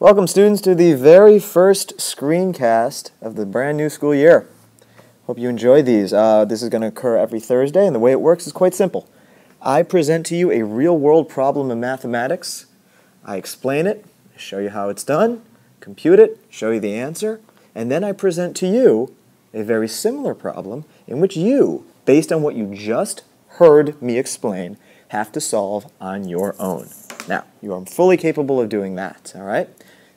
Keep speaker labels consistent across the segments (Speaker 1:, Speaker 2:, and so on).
Speaker 1: Welcome, students, to the very first screencast of the brand new school year. Hope you enjoy these. This is going to occur every Thursday, and the way it works is quite simple. I present to you a real-world problem in mathematics. I explain it, show you how it's done, compute it, show you the answer, and then I present to you a very similar problem in which you, based on what you just heard me explain, have to solve on your own. Now, you are fully capable of doing that, all right?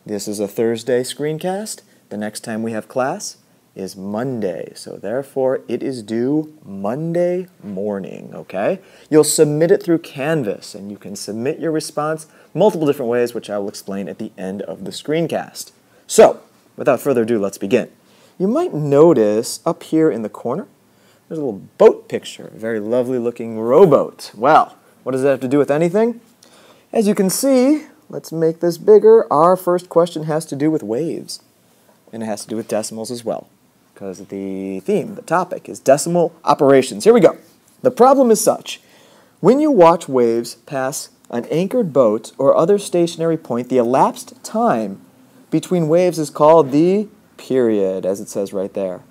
Speaker 1: This is a Thursday screencast. The next time we have class is Monday, so therefore it is due Monday morning, okay? You'll submit it through Canvas, and you can submit your response multiple different ways, which I will explain at the end of the screencast. So, without further ado, let's begin. You might notice up here in the corner, there's a little boat picture, a very lovely looking rowboat. Well, what does that have to do with anything? As you can see, let's make this bigger. Our first question has to do with waves, and it has to do with decimals as well, because the theme, the topic, is decimal operations. Here we go. The problem is such. When you watch waves pass an anchored boat or other stationary point, the elapsed time between waves is called the period, as it says right there.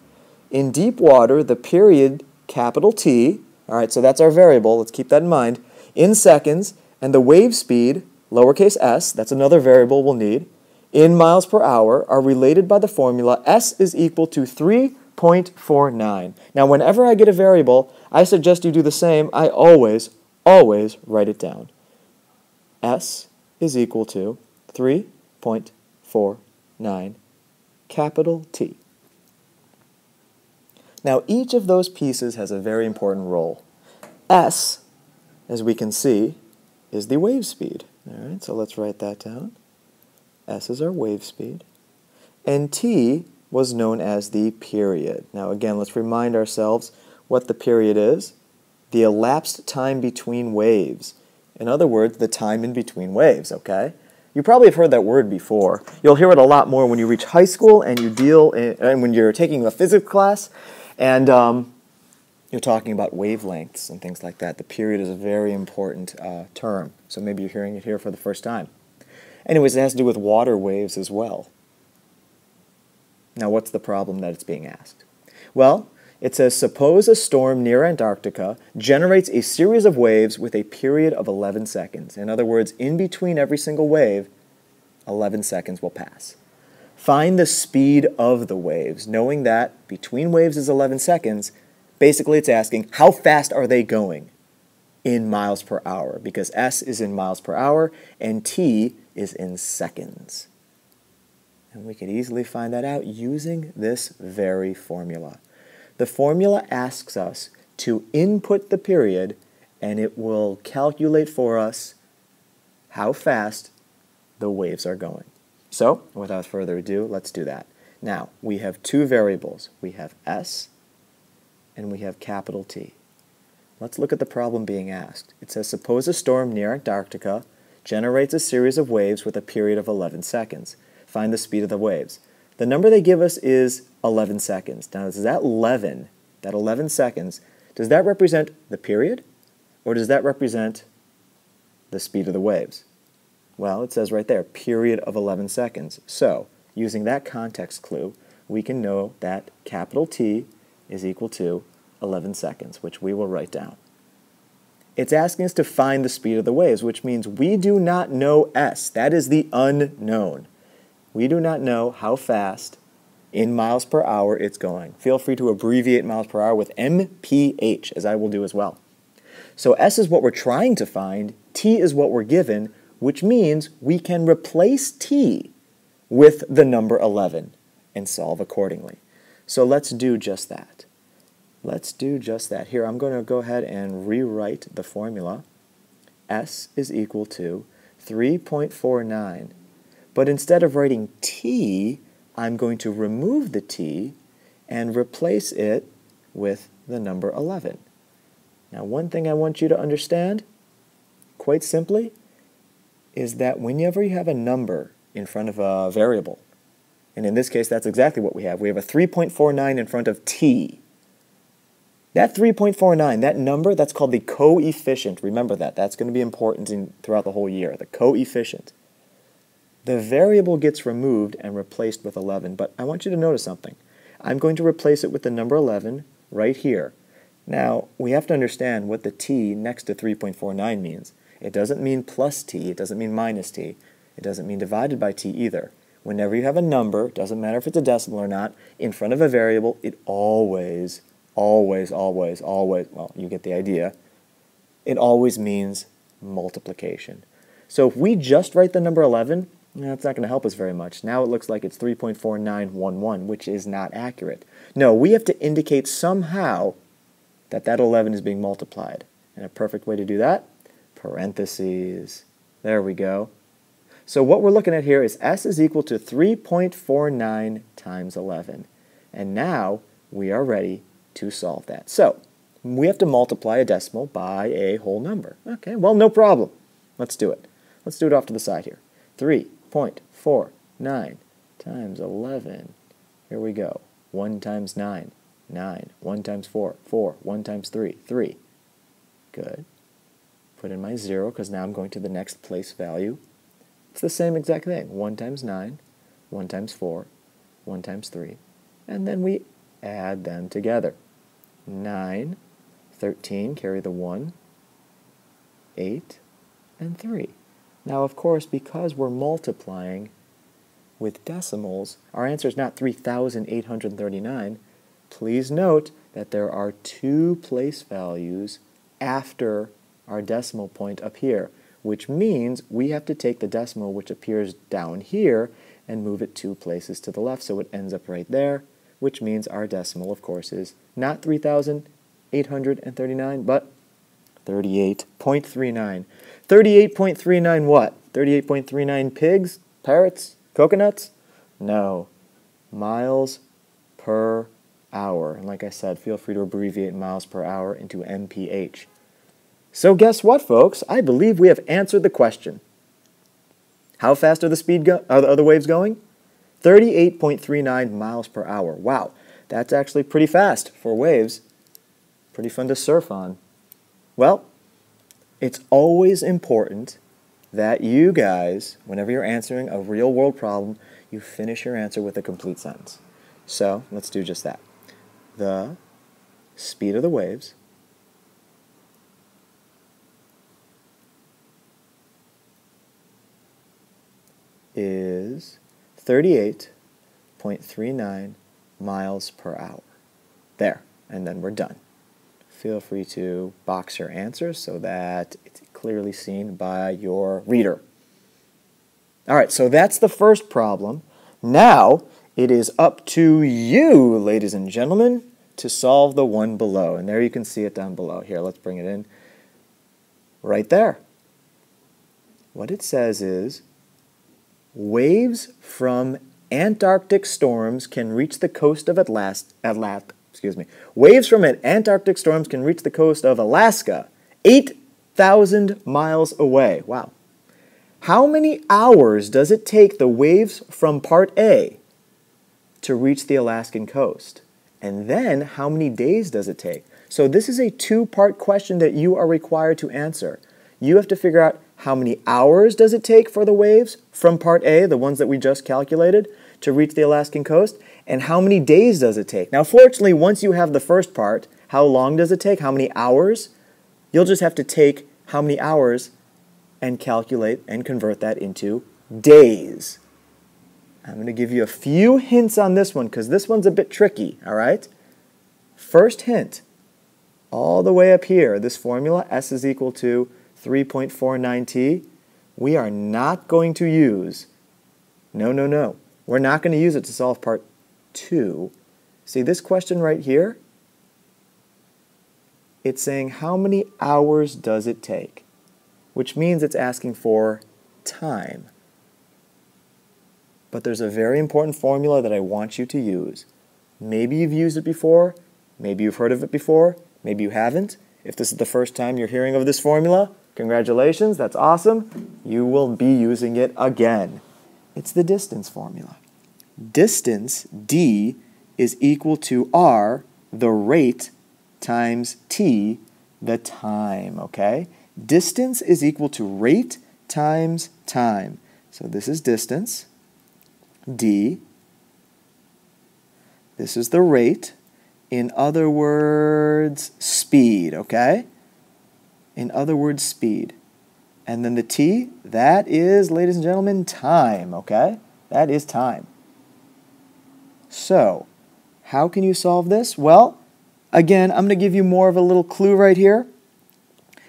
Speaker 1: In deep water, the period, capital T, all right, so that's our variable, let's keep that in mind, in seconds, and the wave speed, lowercase s, that's another variable we'll need, in miles per hour are related by the formula s is equal to 3.49. Now, whenever I get a variable, I suggest you do the same. I always write it down. S is equal to 3.49, capital T. Now, each of those pieces has a very important role. S, as we can see, is the wave speed. All right, so let's write that down. S is our wave speed. And T was known as the period. Now again, let's remind ourselves what the period is. The elapsed time between waves. In other words, the time in between waves, okay? You probably have heard that word before. You'll hear it a lot more when you reach high school and when you're taking a physics class and you're talking about wavelengths and things like that. The period is a very important term, so maybe you're hearing it here for the first time. Anyways, it has to do with water waves as well. Now, what's the problem that it's being asked? Well, it says, suppose a storm near Antarctica generates a series of waves with a period of 11 seconds. In other words, in between every single wave, 11 seconds will pass. Find the speed of the waves, knowing that between waves is 11 seconds. Basically, it's asking, how fast are they going in miles per hour? Because S is in miles per hour, and T is in seconds. And we could easily find that out using this very formula. The formula asks us to input the period, and it will calculate for us how fast the waves are going. So, without further ado, let's do that. Now, we have two variables. We have S and we have capital T. Let's look at the problem being asked. It says, suppose a storm near Antarctica generates a series of waves with a period of 11 seconds. Find the speed of the waves. The number they give us is 11 seconds. Now, does that 11 seconds, does that represent the period, or does that represent the speed of the waves? Well, it says right there, period of 11 seconds. So, using that context clue, we can know that capital T is equal to 11 seconds, which we will write down. It's asking us to find the speed of the waves, which means we do not know S. That is the unknown. We do not know how fast in miles per hour it's going. Feel free to abbreviate miles per hour with mph, as I will do as well. So S is what we're trying to find, T is what we're given, which means we can replace T with the number 11 and solve accordingly. So let's do just that. Let's do just that. Here, I'm going to go ahead and rewrite the formula. S is equal to 3.49. But instead of writing T, I'm going to remove the T and replace it with the number 11. Now, one thing I want you to understand, quite simply, is that whenever you have a number in front of a variable, and in this case, that's exactly what we have. We have a 3.49 in front of T. That 3.49, that number, that's called the coefficient. Remember that. That's going to be important throughout the whole year, the coefficient. The variable gets removed and replaced with 11, but I want you to notice something. I'm going to replace it with the number 11 right here. Now, we have to understand what the t next to 3.49 means. It doesn't mean plus t, it doesn't mean minus t, it doesn't mean divided by t either. Whenever you have a number, doesn't matter if it's a decimal or not, in front of a variable, it always, well, you get the idea, it always means multiplication. So if we just write the number 11, that's not going to help us very much. Now it looks like it's 3.4911, which is not accurate. No, we have to indicate somehow that that 11 is being multiplied. And a perfect way to do that, parentheses. There we go. So what we're looking at here is s is equal to 3.49 times 11. And now we are ready to solve that. So we have to multiply a decimal by a whole number. Okay, well, no problem. Let's do it. Let's do it off to the side here. 3.49 times 11. Here we go. 1 times 9, 9. 1 times 4, 4. 1 times 3, 3. Good. Put in my 0 because now I'm going to the next place value. It's the same exact thing. 1 times 9, 1 times 4, 1 times 3. And then we add them together. 9, 13, carry the 1, 8, and 3. Now, of course, because we're multiplying with decimals, our answer is not 3,839. Please note that there are 2 place values after our decimal point up here, which means we have to take the decimal which appears down here and move it 2 places to the left so it ends up right there, which means our decimal, of course, is not 3,839, but 38.39. 38.39 what? 38.39 pigs? Parrots? Coconuts? No. Miles per hour. And like I said, feel free to abbreviate miles per hour into mph. So guess what, folks? I believe we have answered the question. How fast are the waves going? 38.39 miles per hour. Wow, that's actually pretty fast for waves. Pretty fun to surf on. Well, it's always important that you guys, whenever you're answering a real-world problem, you finish your answer with a complete sentence. So let's do just that. The speed of the waves is 38.39 miles per hour. There, and then we're done. Feel free to box your answers so that it's clearly seen by your reader. All right, so that's the first problem. Now it is up to you, ladies and gentlemen, to solve the one below. And there you can see it down below. Here, let's bring it in. Right there. What it says is, waves from Antarctic storms can reach the coast of Waves from Antarctic storms can reach the coast of Alaska, 8,000 miles away. Wow. How many hours does it take the waves from part A to reach the Alaskan coast? And then how many days does it take? So this is a 2-part question that you are required to answer. You have to figure out how many hours does it take for the waves from part A, the ones that we just calculated, to reach the Alaskan coast, and how many days does it take? Now, fortunately, once you have the first part, how long does it take, how many hours, you'll just have to take how many hours and calculate and convert that into days. I'm going to give you a few hints on this one because this one's a bit tricky, all right? First hint, all the way up here, this formula, S is equal to 3.49t, we are not going to use, no. We're not going to use it to solve part 2. See this question right here? It's saying how many hours does it take? Which means it's asking for time. But there's a very important formula that I want you to use. Maybe you've used it before, maybe you've heard of it before, maybe you haven't. If this is the first time you're hearing of this formula, congratulations, that's awesome. You will be using it again. It's the distance formula. Distance, d, is equal to r, the rate, times t, the time, okay? Distance is equal to rate times time. So this is distance, d. This is the rate. In other words, speed, okay? In other words, speed. And then the t, that is, ladies and gentlemen, time, okay? That is time. So, how can you solve this? Well, again, I'm going to give you more of a little clue right here.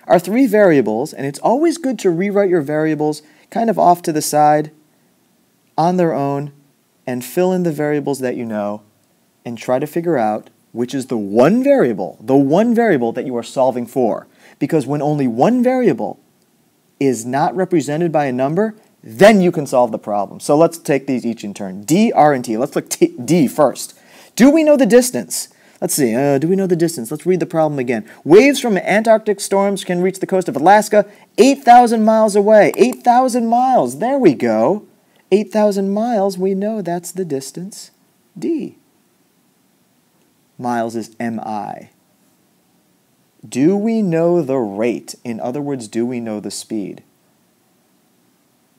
Speaker 1: Our three variables, and it's always good to rewrite your variables kind of off to the side on their own and fill in the variables that you know and try to figure out which is the one variable that you are solving for. Because when only one variable is not represented by a number, then you can solve the problem. So let's take these each in turn. D, R, and T. Let's look D first. Do we know the distance? Let's see. Do we know the distance? Let's read the problem again. Waves from Antarctic storms can reach the coast of Alaska 8,000 miles away. 8,000 miles. There we go. 8,000 miles, we know that's the distance. D. Miles is mi. Do we know the rate? In other words, do we know the speed?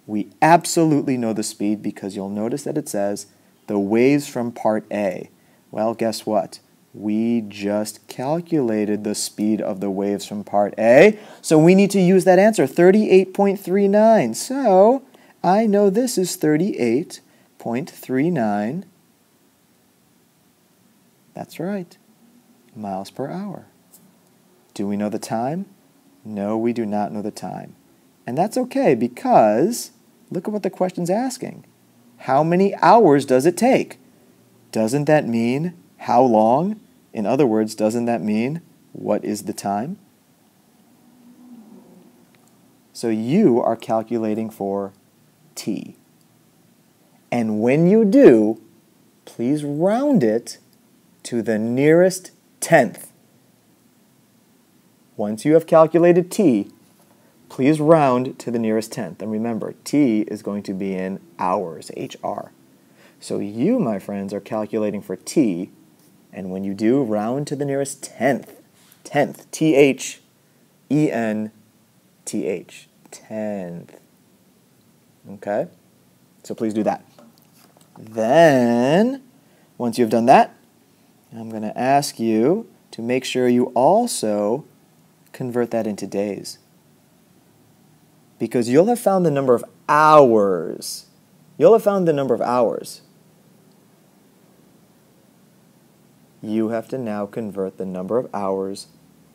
Speaker 1: We absolutely know the speed because you'll notice that it says the waves from part A. Well, guess what? We just calculated the speed of the waves from part A, so we need to use that answer, 38.39. So I know this is 38.39. That's right, miles per hour. Do we know the time? No, we do not know the time. And that's okay because look at what the question's asking. How many hours does it take? Doesn't that mean how long? In other words, doesn't that mean what is the time? So you are calculating for t. And when you do, please round it to the nearest tenth. Once you have calculated t, please round to the nearest tenth. And remember, t is going to be in hours, HR. So you, my friends, are calculating for t, and when you do, round to the nearest tenth. Tenth, T-H-E-N-T-H, tenth. Okay? So please do that. Then, once you've done that, I'm going to ask you to make sure you also convert that into days. Because you'll have found the number of hours. You'll have found the number of hours. You have to now convert the number of hours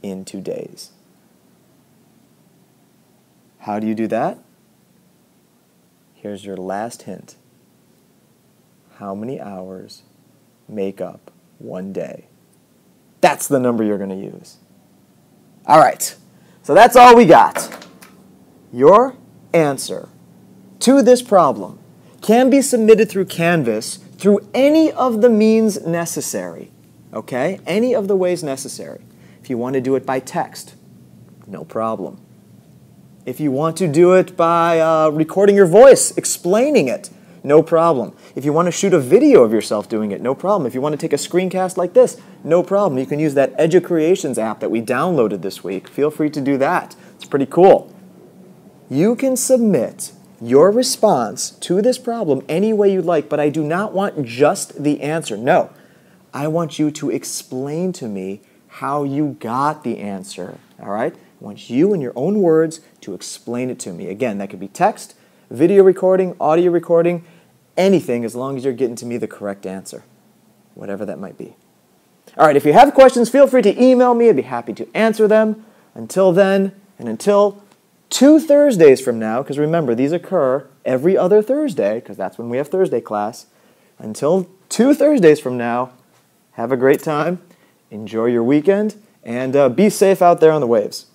Speaker 1: into days. How do you do that? Here's your last hint. How many hours make up one day? That's the number you're going to use. All right, so that's all we got. Your answer to this problem can be submitted through Canvas through any of the means necessary. Okay? Any of the ways necessary. If you want to do it by text, no problem. If you want to do it by recording your voice, explaining it, no problem. If you want to shoot a video of yourself doing it, no problem. If you want to take a screencast like this, no problem. You can use that EduCreations app that we downloaded this week. Feel free to do that. It's pretty cool. You can submit your response to this problem any way you'd like, but I do not want just the answer. No. I want you to explain to me how you got the answer, all right? I want you in your own words to explain it to me. Again, that could be text, video recording, audio recording, anything as long as you're getting to me the correct answer, whatever that might be. All right, if you have questions, feel free to email me. I'd be happy to answer them. Until then, and until 2 Thursdays from now, because remember, these occur every other Thursday, because that's when we have Thursday class. Until 2 Thursdays from now, have a great time, enjoy your weekend, and be safe out there on the waves.